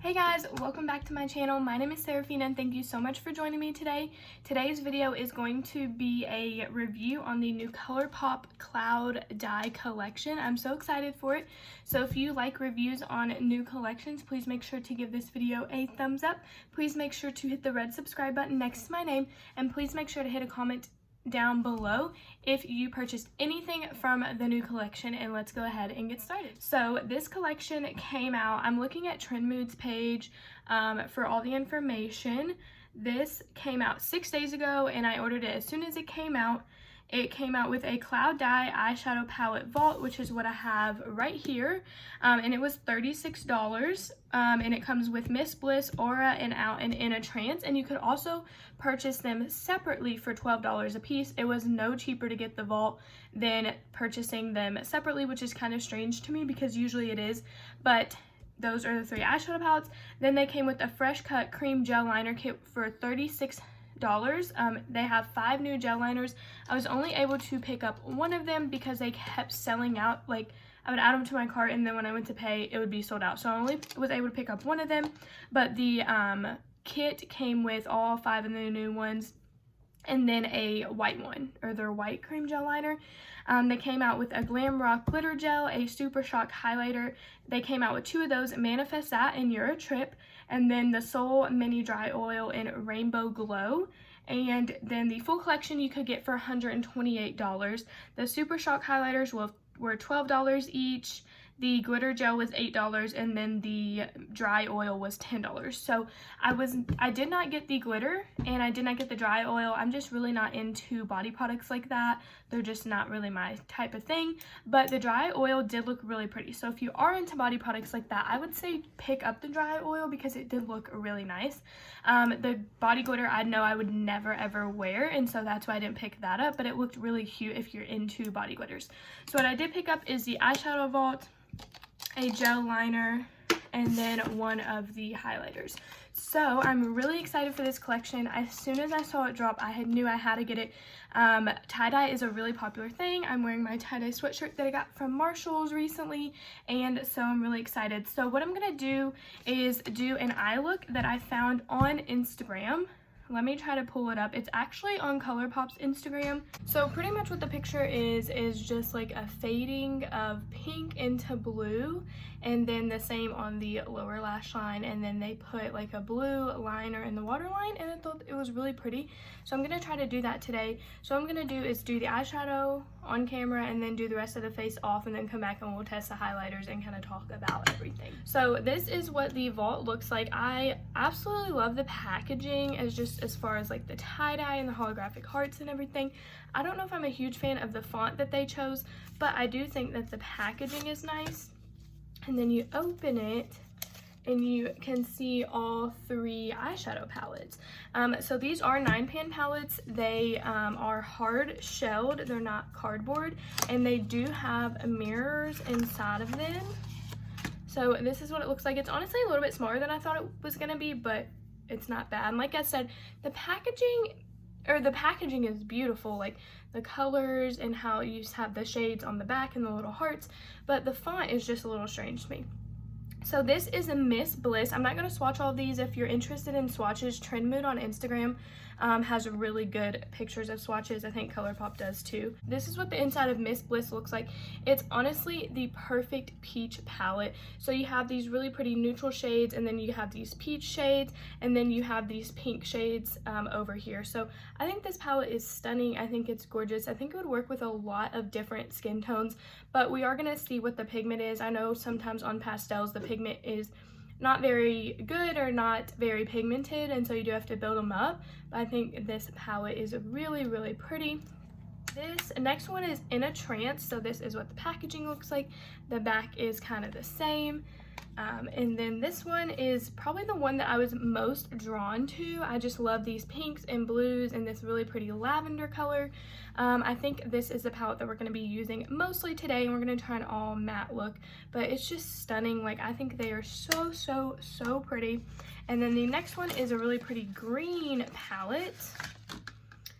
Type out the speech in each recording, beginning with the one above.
Hey guys, welcome back to my channel. My name is Seraphina and thank you so much for joining me today. Today's video is going to be a review on the new Colourpop Cloud Dye collection. I'm so excited for it. So if you like reviews on new collections, please make sure to give this video a thumbs up. Please make sure to hit the red subscribe button next to my name, and please make sure to hit a comment down below if you purchased anything from the new collection, and let's go ahead and get started. So this collection came out, I'm looking at Trend Mood's page for all the information. This came out 6 days ago and I ordered it as soon as it came out. It came out with a Cloud Dye eyeshadow palette vault, which is what I have right here, and it was $36, and it comes with Miss Bliss, Aura, and Out and In a Trance, and you could also purchase them separately for $12 a piece. It was no cheaper to get the vault than purchasing them separately, which is kind of strange to me because usually it is, but those are the three eyeshadow palettes. Then they came with a Fresh Cut Cream Gel Liner Kit for $36. They have 5 new gel liners. I was only able to pick up one of them because they kept selling out. Like, I would add them to my cart and then when I went to pay, it would be sold out. So I only was able to pick up one of them, but the kit came with all 5 of the new ones and then a white one, or their white cream gel liner. They came out with a Glam Rock glitter gel, a Super Shock highlighter. They came out with 2 of those, Manifest That and You're a Trip, and then the Soul Mini Dry Oil in Rainbow Glow. And then the full collection you could get for $128. The Super Shock highlighters were $12 each. The glitter gel was $8, and then the dry oil was $10. So I did not get the glitter and I did not get the dry oil. I'm just really not into body products like that. They're just not really my type of thing. But the dry oil did look really pretty. So if you are into body products like that, I would say pick up the dry oil because it did look really nice. The body glitter I know I would never ever wear, and so that's why I didn't pick that up, but it looked really cute if you're into body glitters. So what I did pick up is the eyeshadow vault, a gel liner, and then one of the highlighters. So I'm really excited for this collection. As soon as I saw it drop, I knew I had to get it. Tie-dye is a really popular thing. I'm wearing my tie-dye sweatshirt that I got from Marshall's recently, and so I'm really excited. So what I'm gonna do is do an eye look that I found on Instagram. Let me try to pull it up. It's actually on Colourpop's Instagram. So pretty much what the picture is just like a fading of pink into blue, and then the same on the lower lash line, and then they put like a blue liner in the waterline, and I thought it was really pretty. So I'm gonna try to do that today. So what I'm gonna do is do the eyeshadow on camera and then do the rest of the face off, and then come back and we'll test the highlighters and kind of talk about everything. So this is what the vault looks like. I absolutely love the packaging as far as like the tie-dye and the holographic hearts and everything. I don't know if I'm a huge fan of the font that they chose, but I do think that the packaging is nice. And then you open it and you can see all 3 eyeshadow palettes. So these are 9-pan palettes. They are hard shelled, they're not cardboard, and they do have mirrors inside of them. So this is what it looks like. It's honestly a little bit smaller than I thought it was gonna be, but it's not bad. And like I said, the packaging is beautiful, like the colors and how you have the shades on the back and the little hearts, but the font is just a little strange to me. So this is a Miss Bliss. I'm not going to swatch all of these. If you're interested in swatches, Trend Mood on Instagram has really good pictures of swatches. I think Colourpop does too. This is what the inside of Miss Bliss looks like. It's honestly the perfect peach palette. So you have these really pretty neutral shades, and then you have these peach shades, and then you have these pink shades over here. So I think this palette is stunning. I think it's gorgeous. I think it would work with a lot of different skin tones, but we are going to see what the pigment is. I know sometimes on pastels the pigment is not very good or not very pigmented, and so you do have to build them up, but I think this palette is really, really pretty. This next one is In a Trance. So this is what the packaging looks like. The back is kind of the same. And then this one is probably the one that I was most drawn to. I just love these pinks and blues and this really pretty lavender color. I think this is the palette that we're going to be using mostly today, and we're going to try an all matte look, but it's just stunning. Like, I think they are so, so, so pretty. And then the next one is a really pretty green palette.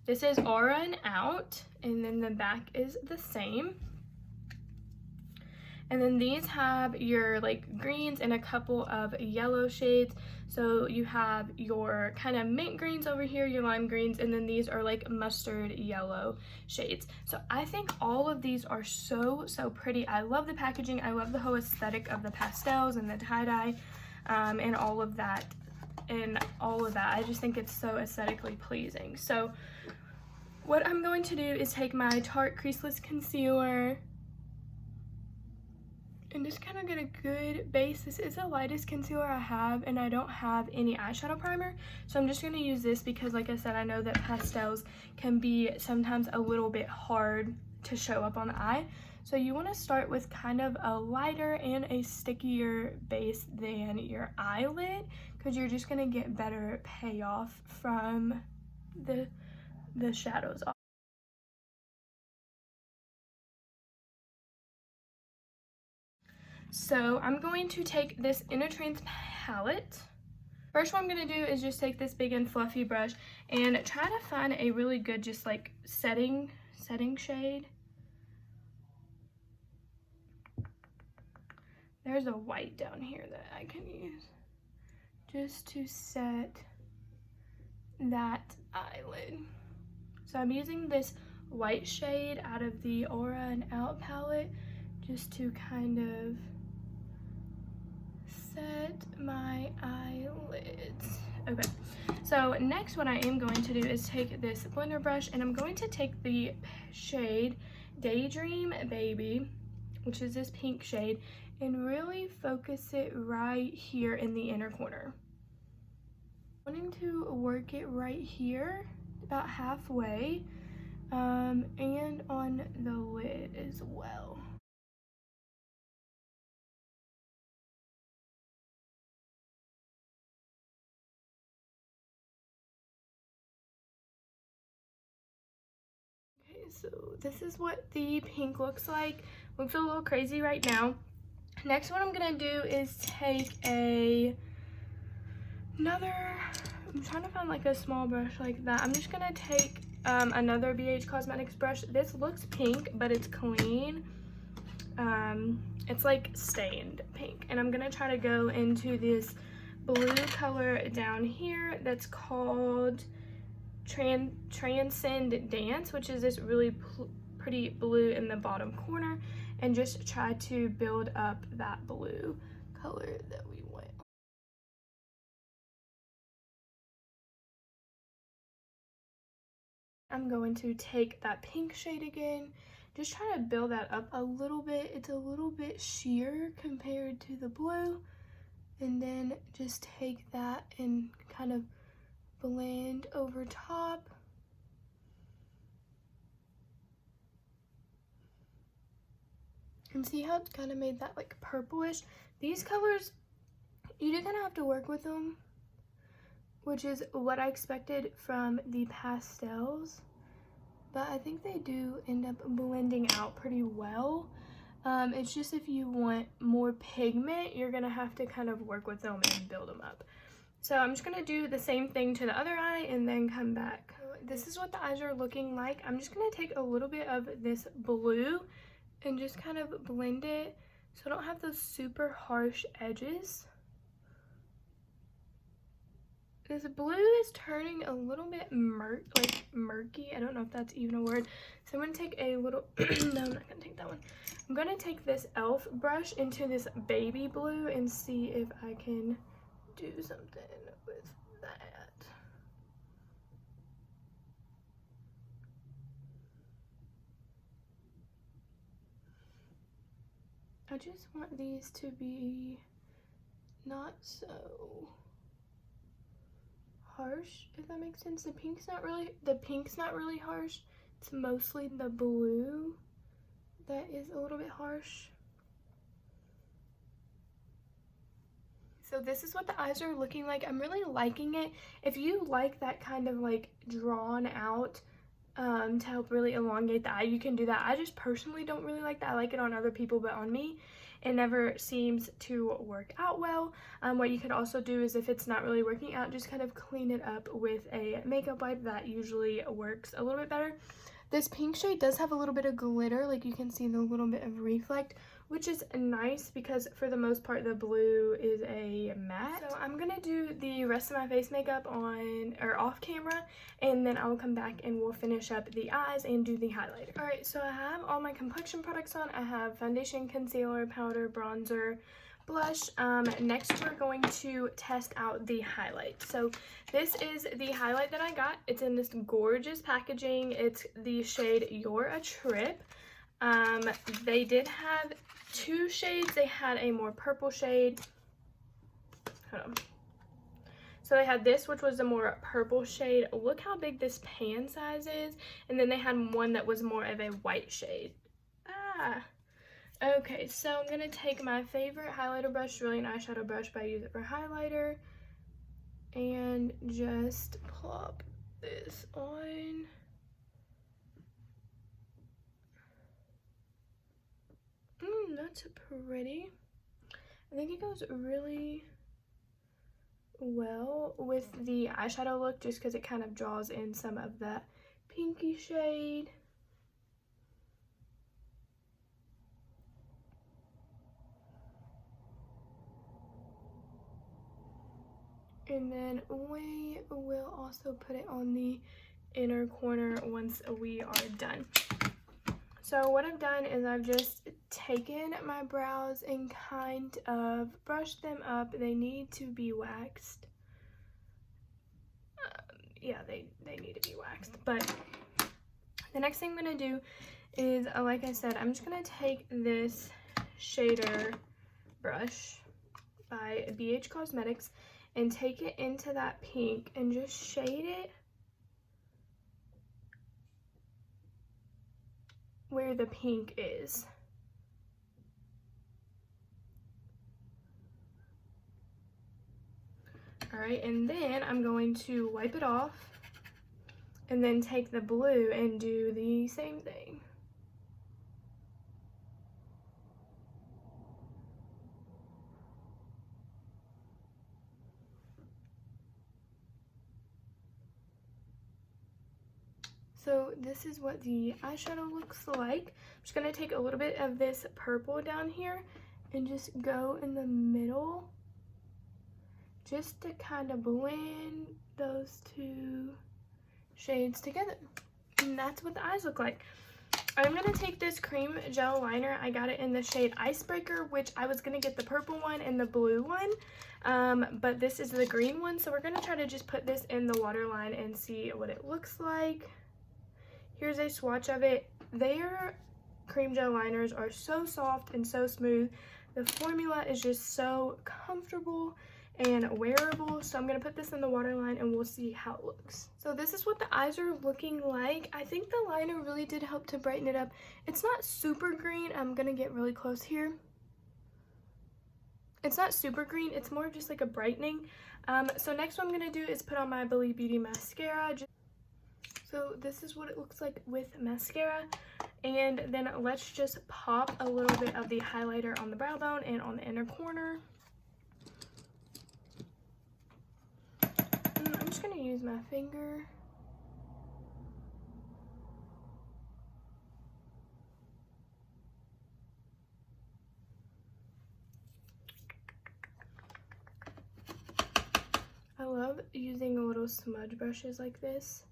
This is Aura and Out, and then the back is the same. And then these have your like greens and a couple of yellow shades. So you have your kind of mint greens over here, your lime greens, and then these are like mustard yellow shades. So I think all of these are so pretty. I love the packaging. I love the whole aesthetic of the pastels and the tie-dye and all of that. I just think it's so aesthetically pleasing. So what I'm going to do is take my Tarte Creaseless Concealer and just kind of get a good base. This is the lightest concealer I have, and I don't have any eyeshadow primer, so I'm just going to use this because, like I said, I know that pastels can be sometimes a little bit hard to show up on the eye. So you want to start with kind of a lighter and a stickier base than your eyelid, because you're just going to get better payoff from the shadows off. So I'm going to take this Inner Trance palette. First, what I'm going to do is just take this big and fluffy brush and try to find a really good just like setting shade. There's a white down here that I can use just to set that eyelid. So I'm using this white shade out of the Aura and Out palette just to kind of set my eyelids. Okay, so next what I am going to do is take this blender brush and I'm going to take the shade Daydream Baby, which is this pink shade, and really focus it right here in the inner corner. I'm wanting to work it right here, about halfway, and on the lid as well. So this is what the pink looks like. Looks a little crazy right now. Next, what I'm gonna do is take another, I'm trying to find like a small brush like that. I'm just gonna take another BH Cosmetics brush. This looks pink, but it's clean. It's like stained pink. And I'm gonna try to go into this blue color down here that's called Transcend Dance, which is this really pretty blue in the bottom corner, and just try to build up that blue color that we want. I'm going to take that pink shade again, just try to build that up a little bit. It's a little bit sheer compared to the blue, and then just take that and kind of blend over top. And see how it's kind of made that like purplish? These colors, you do kind of have to work with them, which is what I expected from the pastels, but I think they do end up blending out pretty well. It's just if you want more pigment, you're gonna have to kind of work with them and build them up. So I'm just gonna do the same thing to the other eye and then come back. This is what the eyes are looking like. I'm just gonna take a little bit of this blue and just kind of blend it so I don't have those super harsh edges. This blue is turning a little bit murky. I don't know if that's even a word. So I'm gonna take a little, no, I'm not gonna take that one. I'm gonna take this e.l.f. brush into this baby blue and see if I can do something with that. I just want these to be not so harsh, if that makes sense. The pink's not really harsh. It's mostly the blue that is a little bit harsh. So this is what the eyes are looking like. I'm really liking it. If you like that kind of like drawn out to help really elongate the eye, you can do that. I just personally don't really like that. I like it on other people, but on me, it never seems to work out well. What you could also do is if it's not really working out, just kind of clean it up with a makeup wipe. That usually works a little bit better. This pink shade does have a little bit of glitter, like you can see the little bit of reflect, which is nice because for the most part the blue is a matte. So I'm gonna do the rest of my face makeup on or off camera, and then I will come back and we'll finish up the eyes and do the highlighter. All right, so I have all my complexion products on. I have foundation, concealer, powder, bronzer, blush. Next we're going to test out the highlight. So this is the highlight that I got. It's in this gorgeous packaging. It's the shade You're a Trip. They did have two shades. They had a more purple shade. Hold on. So they had this, which was a more purple shade. Look how big this pan size is. And then they had one that was more of a white shade. Okay, so I'm going to take my favorite highlighter brush, really an eyeshadow brush, but I use it for highlighter, and just plop this on. That's pretty. I think it goes really well with the eyeshadow look just because it kind of draws in some of that pinky shade. And then we will also put it on the inner corner once we are done. So what I've done is I've just taken my brows and kind of brushed them up. They need to be waxed. Yeah, they need to be waxed. But the next thing I'm going to do is, like I said, I'm just going to take this shader brush by BH Cosmetics and take it into that pink and just shade it where the pink is. Alright, and then I'm going to wipe it off and then take the blue and do the same thing. So this is what the eyeshadow looks like. I'm just going to take a little bit of this purple down here and just go in the middle just to kind of blend those two shades together. And that's what the eyes look like. I'm going to take this cream gel liner. I got it in the shade Icebreaker, which I was going to get the purple one and the blue one. But this is the green one. So we're going to try to just put this in the waterline and see what it looks like. Here's a swatch of it. Their cream gel liners are so soft and so smooth. The formula is just so comfortable and wearable. So I'm going to put this in the waterline and we'll see how it looks. So this is what the eyes are looking like. I think the liner really did help to brighten it up. It's not super green. I'm going to get really close here. It's not super green. It's more just like a brightening. So next what I'm going to do is put on my Believe Beauty mascara. So this is what it looks like with mascara, and then let's just pop a little bit of the highlighter on the brow bone and on the inner corner. And I'm just going to use my finger. I love using little smudge brushes like this.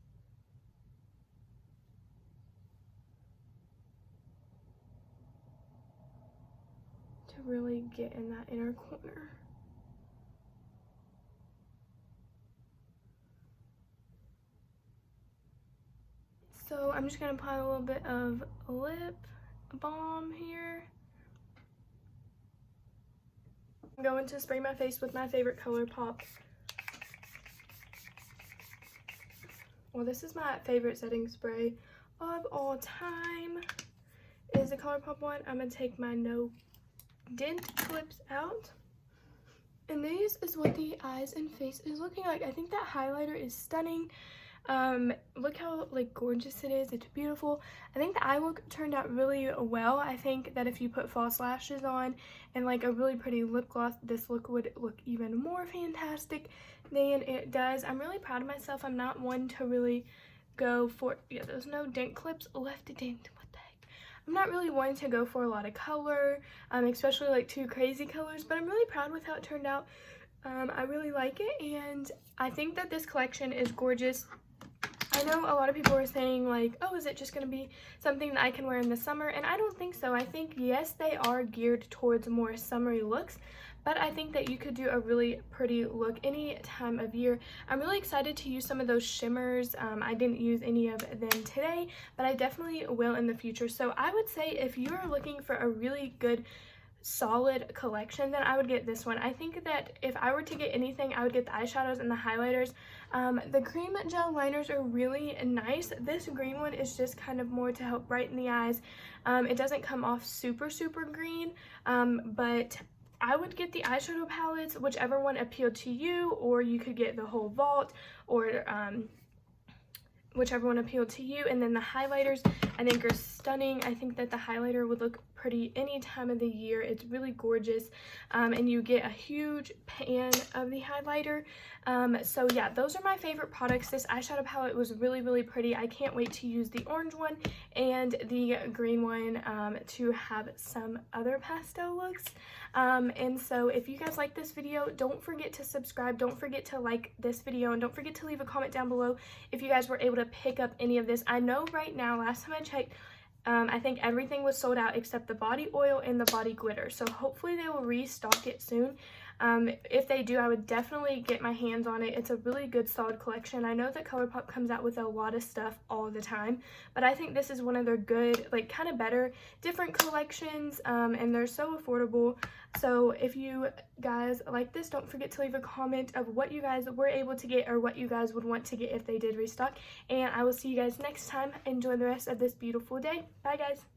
Really get in that inner corner. So I'm just going to apply a little bit of lip balm here. I'm going to spray my face with my favorite Colourpop. Well, this is my favorite setting spray of all time. Is the Colourpop one. I'm going to take my No Dent clips out, and this is what the eyes and face is looking like. I think that highlighter is stunning. Look how like gorgeous it is. It's beautiful. I think the eye look turned out really well. I think that if you put false lashes on and like a really pretty lip gloss, this look would look even more fantastic than it does. I'm really proud of myself. I'm not one to really go for, yeah, there's no dent clips left. A dent, what the heck. I'm not really wanting to go for a lot of color, especially like too crazy colors, but I'm really proud with how it turned out. I really like it, and I think that this collection is gorgeous. I know a lot of people are saying like, oh, is it just going to be something that I can wear in the summer? And I don't think so. I think, yes, they are geared towards more summery looks, but I think that you could do a really pretty look any time of year. I'm really excited to use some of those shimmers. I didn't use any of them today, but I definitely will in the future. So I would say if you are looking for a really good solid collection, then I would get this one. I think that if I were to get anything, I would get the eyeshadows and the highlighters. The cream gel liners are really nice. This green one is just kind of more to help brighten the eyes. It doesn't come off super green, but I would get the eyeshadow palettes, whichever one appealed to you, or you could get the whole vault, or whichever one appealed to you. And then the highlighters I think are stunning. I think that the highlighter would look pretty any time of the year. It's really gorgeous, and you get a huge pan of the highlighter. So yeah, those are my favorite products. This eyeshadow palette was really pretty. I can't wait to use the orange one and the green one to have some other pastel looks. And so if you guys like this video, don't forget to subscribe, don't forget to like this video, and don't forget to leave a comment down below if you guys were able to pick up any of this. I know right now, last time I checked, I think everything was sold out except the body oil and the body glitter. So hopefully they will restock it soon. If they do, I would definitely get my hands on it. It's a really good solid collection. I know that Colourpop comes out with a lot of stuff all the time, but I think this is one of their good, like kind of better, different collections, and they're so affordable. So if you guys like this, don't forget to leave a comment of what you guys were able to get or what you guys would want to get if they did restock. And I will see you guys next time. Enjoy the rest of this beautiful day. Bye guys.